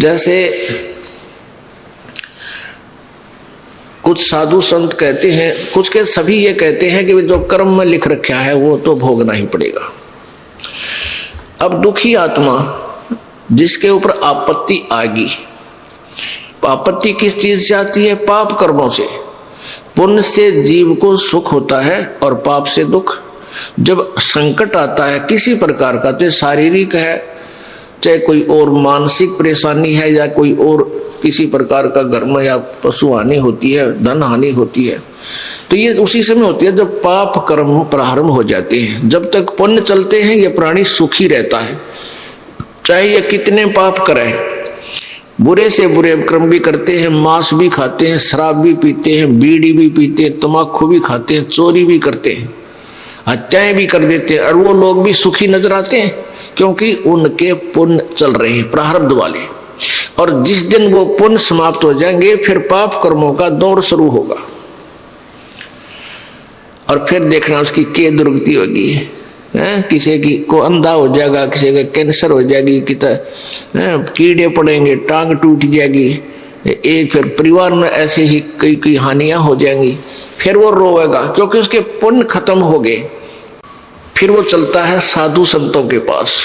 जैसे कुछ साधु संत कहते हैं, कुछ के सभी ये कहते हैं कि जो कर्म में लिख रखा है वो तो भोगना ही पड़ेगा। अब दुखी आत्मा जिसके ऊपर आपत्ति आएगी, आपत्ति किस चीज से आती है? पाप कर्मों से। पुण्य से जीव को सुख होता है और पाप से दुख। जब संकट आता है किसी प्रकार का, चाहे शारीरिक है, चाहे कोई और मानसिक परेशानी है, या कोई और किसी प्रकार का घर में या पशु हानि होती है, धन हानि होती है, तो ये उसी समय होती है जब पाप कर्म प्रारंभ हो जाते हैं। जब तक पुण्य चलते हैं ये प्राणी सुखी रहता है, चाहे ये कितने पाप करे, बुरे से बुरे कर्म भी करते हैं, मांस भी खाते हैं, शराब भी पीते हैं, बीड़ी भी पीते हैं, तम्बाकू भी खाते हैं, चोरी भी करते हैं, हत्याएं भी कर देते हैं, और वो लोग भी सुखी नजर आते हैं क्योंकि उनके पुण्य चल रहे हैं, प्रारब्ध वाले। और जिस दिन वो पुण्य समाप्त हो जाएंगे फिर पाप कर्मों का दौर शुरू होगा, और फिर देखना उसकी क्या दुर्गति होगी। किसी की को अंधा हो जाएगा, किसी का कैंसर हो जाएगी, कीड़े पड़ेंगे, टांग टूट जाएगी, एक फिर परिवार में ऐसे ही कई कई हानियां हो जाएंगी। फिर वो रोएगा क्योंकि उसके पुण्य खत्म हो गए। फिर वो चलता है साधु संतों के पास,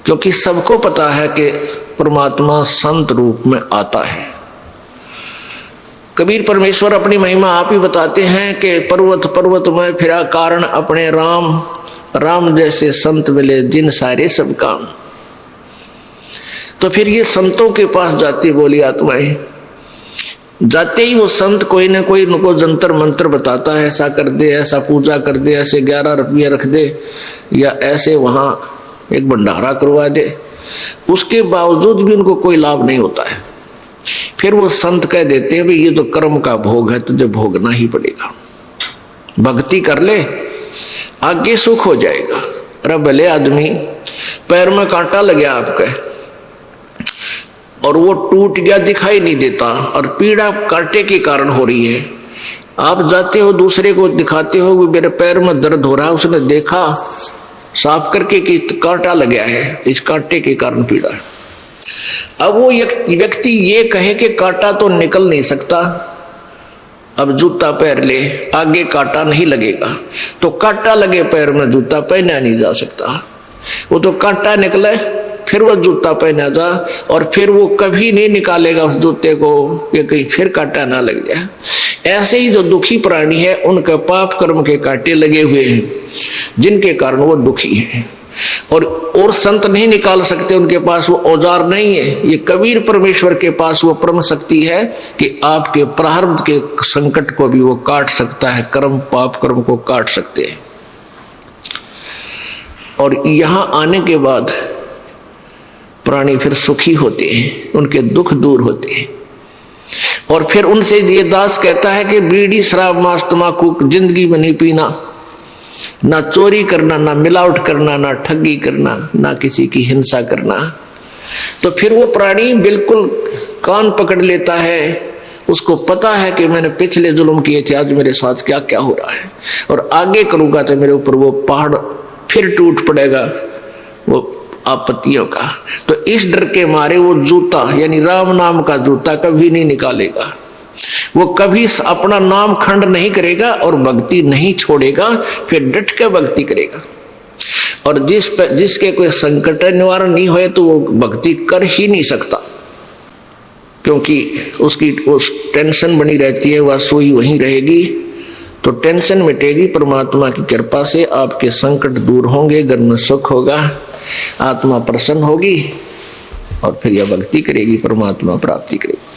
क्योंकि सबको पता है कि परमात्मा संत रूप में आता है। कबीर परमेश्वर अपनी महिमा आप ही बताते हैं कि पर्वत पर्वत में फिरा कारण अपने राम, राम जैसे संत मिले जिन सारे सब काम। तो फिर ये संतों के पास जाती बोली आत्माएं, जाते ही वो संत कोई ना कोई उनको जंतर मंत्र बताता है, ऐसा कर दे, ऐसा पूजा कर दे, ऐसे 11 रुपया रख दे, या ऐसे वहां एक भंडारा करवा दे। उसके बावजूद भी उनको कोई लाभ नहीं होता है। फिर वो संत कह देते हैं भाई ये तो कर्म का भोग है, तुझे भोगना ही पड़ेगा, भक्ति कर ले आगे सुख हो जाएगा। अरे भले आदमी पैर में कांटा लग गया आपके और वो टूट गया, दिखाई नहीं देता, और पीड़ा कांटे के कारण हो रही है। आप जाते हो दूसरे को दिखाते हो मेरे पैर में दर्द हो रहा है, उसने देखा साफ करके कि कांटा लग गया है, इस कांटे के कारण पीड़ा है। अब वो व्यक्ति ये कहे कि कांटा तो निकल नहीं सकता, अब जूता पहन ले, आगे कांटा नहीं लगेगा। तो कांटा लगे पैर में जूता पहना नहीं जा सकता, वो तो कांटा निकले फिर वो जूता पहना जा, और फिर वो कभी नहीं निकालेगा उस जूते को कि कहीं फिर कांटा ना लग जाए। ऐसे ही जो दुखी प्राणी है उनके पाप कर्म के कांटे लगे हुए हैं जिनके कारण वो दुखी है, और संत नहीं निकाल सकते, उनके पास वो औजार नहीं है। ये कबीर परमेश्वर के पास वो परम शक्ति है कि आपके प्रारब्ध के संकट को भी वो काट सकता है, कर्म पाप कर्म को काट सकते हैं। और यहां आने के बाद प्राणी फिर सुखी होते हैं, उनके दुख दूर होते हैं। और फिर उनसे ये दास कहता है कि बीड़ी शराब मांस तम्बाकू जिंदगी में नहीं पीना, ना चोरी करना, ना मिलावट करना, ना ठगी करना, ना किसी की हिंसा करना। तो फिर वो प्राणी बिल्कुल कान पकड़ लेता है, उसको पता है कि मैंने पिछले जुल्म किए थे, आज मेरे साथ क्या क्या हो रहा है, और आगे करूंगा तो मेरे ऊपर वो पहाड़ फिर टूट पड़ेगा वो आपत्तियों का। तो इस डर के मारे वो जूता यानी राम नाम का जूता कभी नहीं निकालेगा, वो कभी अपना नाम खंड नहीं करेगा और भक्ति नहीं छोड़ेगा, फिर डट के भक्ति करेगा। और जिसके कोई संकट निवारण नहीं होए तो वो भक्ति कर ही नहीं सकता, क्योंकि उसकी उस टेंशन बनी रहती है, वह सोई वहीं रहेगी। तो टेंशन मिटेगी परमात्मा की कृपा से, आपके संकट दूर होंगे, घर में सुख होगा, आत्मा प्रसन्न होगी, और फिर यह भक्ति करेगी, परमात्मा प्राप्ति करेगी।